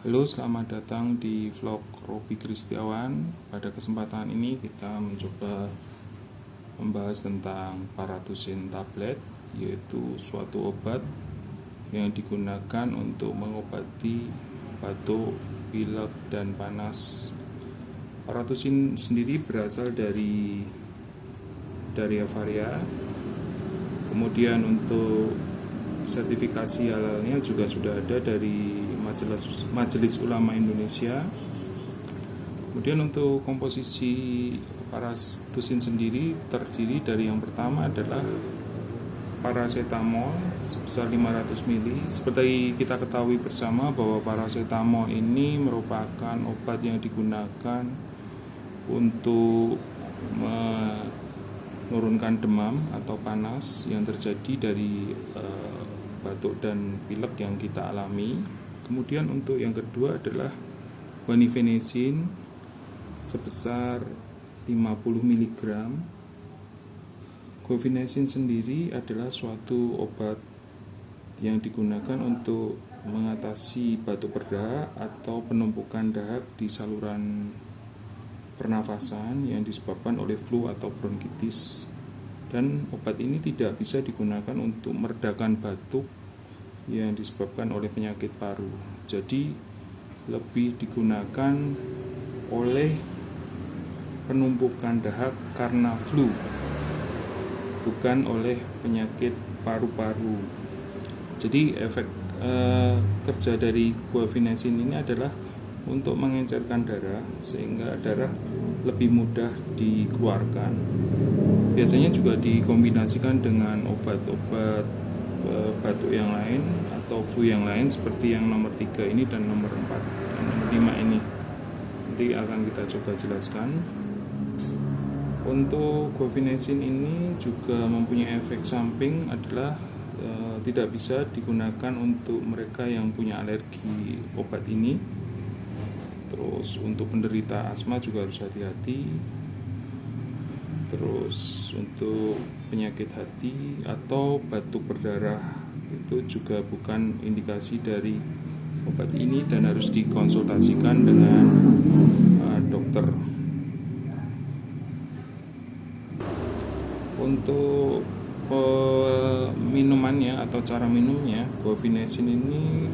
Halo, selamat datang di vlog Robi Kristiawan. Pada kesempatan ini kita mencoba membahas tentang paratusin tablet, yaitu suatu obat yang digunakan untuk mengobati batuk, pilek, dan panas. Paratusin sendiri berasal dari Avaria. Kemudian untuk sertifikasi halalnya juga sudah ada dari Majelis Ulama Indonesia. Kemudian untuk komposisi paratusin sendiri terdiri dari yang pertama adalah paracetamol sebesar 500 ml. Seperti kita ketahui bersama bahwa paracetamol ini merupakan obat yang digunakan untuk menurunkan demam atau panas yang terjadi dari batuk dan pilek yang kita alami. Kemudian untuk yang kedua adalah guaifenesin sebesar 50 mg. Guaifenesin sendiri adalah suatu obat yang digunakan untuk mengatasi batuk berdahak atau penumpukan dahak di saluran pernafasan yang disebabkan oleh flu atau bronkitis. Dan obat ini tidak bisa digunakan untuk meredakan batuk yang disebabkan oleh penyakit paru. Jadi lebih digunakan oleh penumpukan dahak karena flu, bukan oleh penyakit paru-paru. Jadi efek kerja dari guaifenesin ini adalah untuk mengencerkan darah sehingga darah lebih mudah dikeluarkan. Biasanya juga dikombinasikan dengan obat-obat batuk yang lain atau flu yang lain seperti yang nomor 3 ini dan nomor 4 dan nomor 5 ini. Nanti akan kita coba jelaskan. Untuk guaifenesin ini juga mempunyai efek samping adalah tidak bisa digunakan untuk mereka yang punya alergi obat ini. Terus untuk penderita asma juga harus hati-hati. Terus untuk penyakit hati atau batuk berdarah itu juga bukan indikasi dari obat ini dan harus dikonsultasikan dengan dokter. Untuk minumannya atau cara minumnya, guaifenesin ini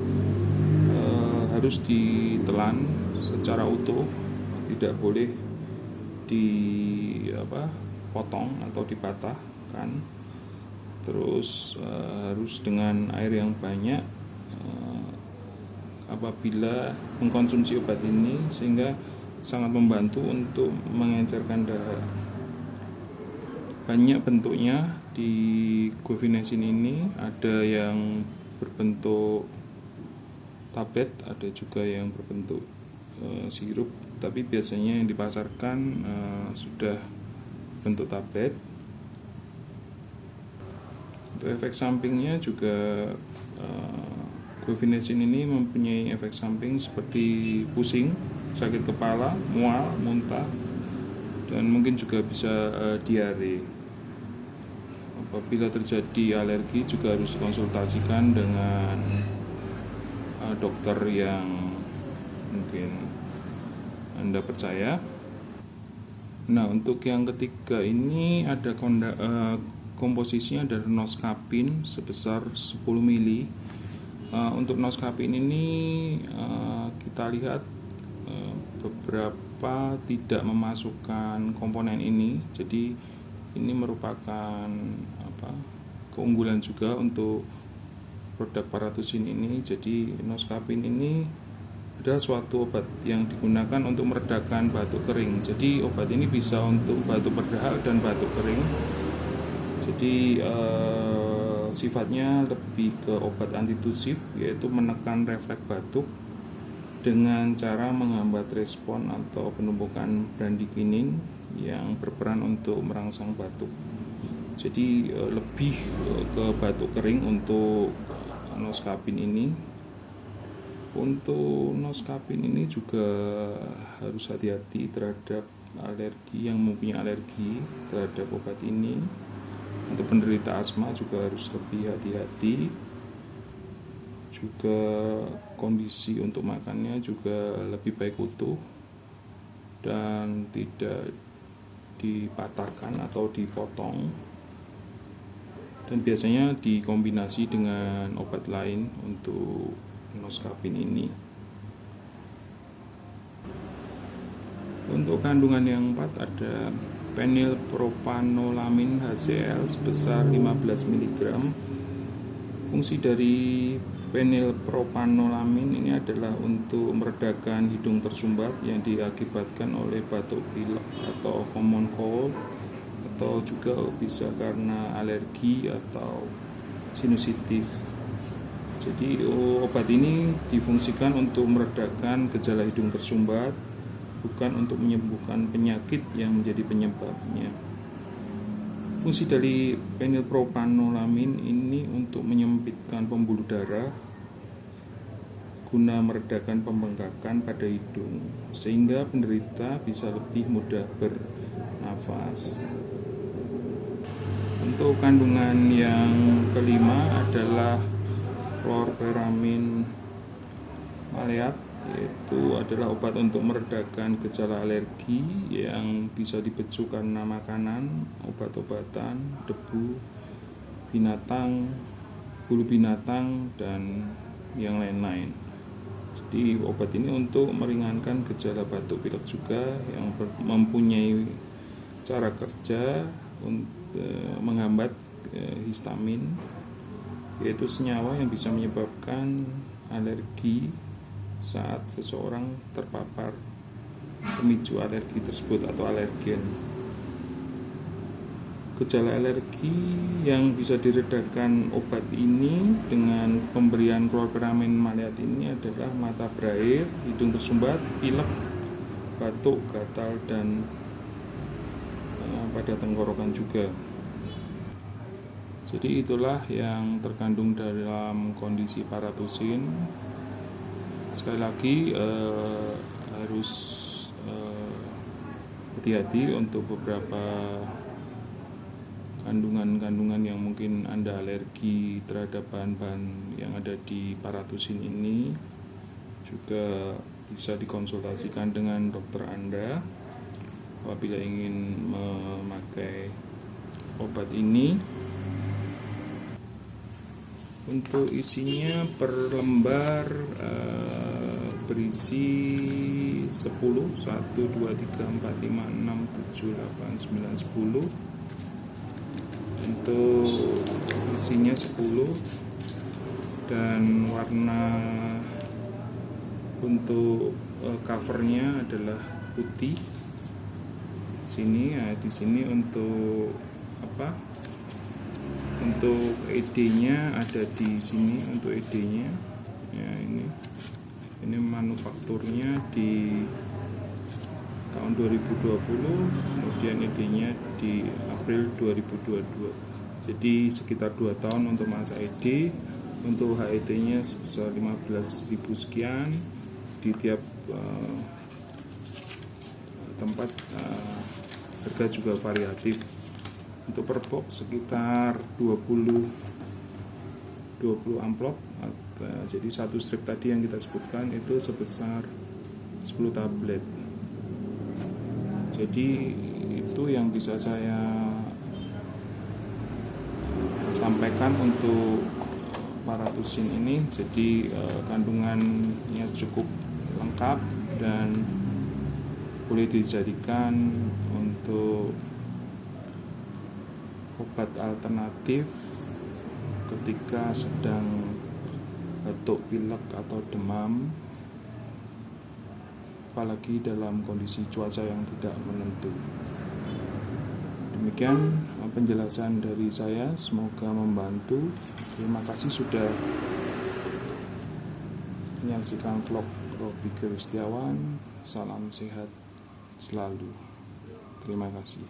harus ditelan secara utuh, tidak boleh dipotong atau dipatahkan. Terus harus dengan air yang banyak apabila mengkonsumsi obat ini, sehingga sangat membantu untuk mengencerkan darah. Banyak bentuknya di guaifenesin ini, ada yang berbentuk tablet, ada juga yang berbentuk sirup, tapi biasanya yang dipasarkan sudah bentuk tablet. Untuk efek sampingnya juga guaifenesin ini mempunyai efek samping seperti pusing, sakit kepala, mual, muntah, dan mungkin juga bisa diare. Apabila terjadi alergi juga harus konsultasikan dengan dokter yang mungkin Anda percaya. Nah, untuk yang ketiga ini ada komposisinya dari noscapin sebesar 10 ml. Untuk noscapin ini kita lihat beberapa tidak memasukkan komponen ini. Jadi ini merupakan keunggulan juga untuk produk paratusin ini. Jadi noscapin ini adalah suatu obat yang digunakan untuk meredakan batuk kering. Jadi obat ini bisa untuk batuk berdahak dan batuk kering. Jadi sifatnya lebih ke obat antitusif, yaitu menekan refleks batuk dengan cara menghambat respon atau penumpukan bradikinin yang berperan untuk merangsang batuk. Jadi lebih ke batuk kering untuk noscapin ini. Untuk noscapin ini juga harus hati-hati terhadap alergi yang mempunyai alergi terhadap obat ini. Untuk penderita asma juga harus lebih hati-hati. juga kondisi untuk makannya juga lebih baik utuh dan tidak dipatahkan atau dipotong, dan biasanya dikombinasi dengan obat lain untuk noscapin ini. Untuk kandungan yang 4 ada fenilpropanolamin HCl sebesar 15 mg. Fungsi dari fenilpropanolamin ini adalah untuk meredakan hidung tersumbat yang diakibatkan oleh batuk pilek atau common cold, atau juga bisa karena alergi atau sinusitis. Jadi obat ini difungsikan untuk meredakan gejala hidung tersumbat, bukan untuk menyembuhkan penyakit yang menjadi penyebabnya. Fungsi dari fenilpropanolamin ini untuk menyempitkan pembuluh darah guna meredakan pembengkakan pada hidung, sehingga penderita bisa lebih mudah bernafas. Untuk kandungan yang kelima adalah chlorpheniramine maleat, yaitu adalah obat untuk meredakan gejala alergi yang bisa dipicu karena makanan, obat-obatan, debu, binatang, bulu binatang, dan yang lain-lain. Jadi obat ini untuk meringankan gejala batuk pilek juga, yang mempunyai cara kerja untuk menghambat histamin, yaitu senyawa yang bisa menyebabkan alergi saat seseorang terpapar pemicu alergi tersebut atau alergen. Gejala alergi yang bisa diredakan obat ini dengan pemberian chlorpheniramine maleat ini adalah mata berair, hidung tersumbat, pilek, batuk, gatal, dan pada tenggorokan juga. Jadi itulah yang terkandung dalam kondisi paratusin. Sekali lagi harus hati-hati untuk beberapa kandungan-kandungan yang mungkin Anda alergi terhadap bahan-bahan yang ada di paratusin ini. Juga bisa dikonsultasikan dengan dokter Anda apabila ingin memakai obat ini. Untuk isinya per lembar berisi 10, 1, 2, 3, 4, 5, 6, 7, 8, 9, 10. Untuk isinya 10, dan warna untuk covernya adalah putih. Di sini untuk untuk ED-nya ada di sini. Untuk ED-nya ya, ini manufakturnya di tahun 2020, kemudian ED-nya di April 2022. Jadi sekitar 2 tahun untuk masa ED. Untuk HET-nya sebesar 15.000 sekian. Di tiap tempat harga juga variatif. Untuk per box sekitar 20 amplop. Jadi satu strip tadi yang kita sebutkan itu sebesar 10 tablet. Jadi itu yang bisa saya sampaikan untuk paratusin ini. Jadi kandungannya cukup lengkap dan boleh dijadikan untuk obat alternatif ketika sedang batuk pilek atau demam, apalagi dalam kondisi cuaca yang tidak menentu. Demikian penjelasan dari saya, semoga membantu. Terima kasih sudah menyaksikan vlog Robi Kristiawan. Salam sehat selalu. Terima kasih.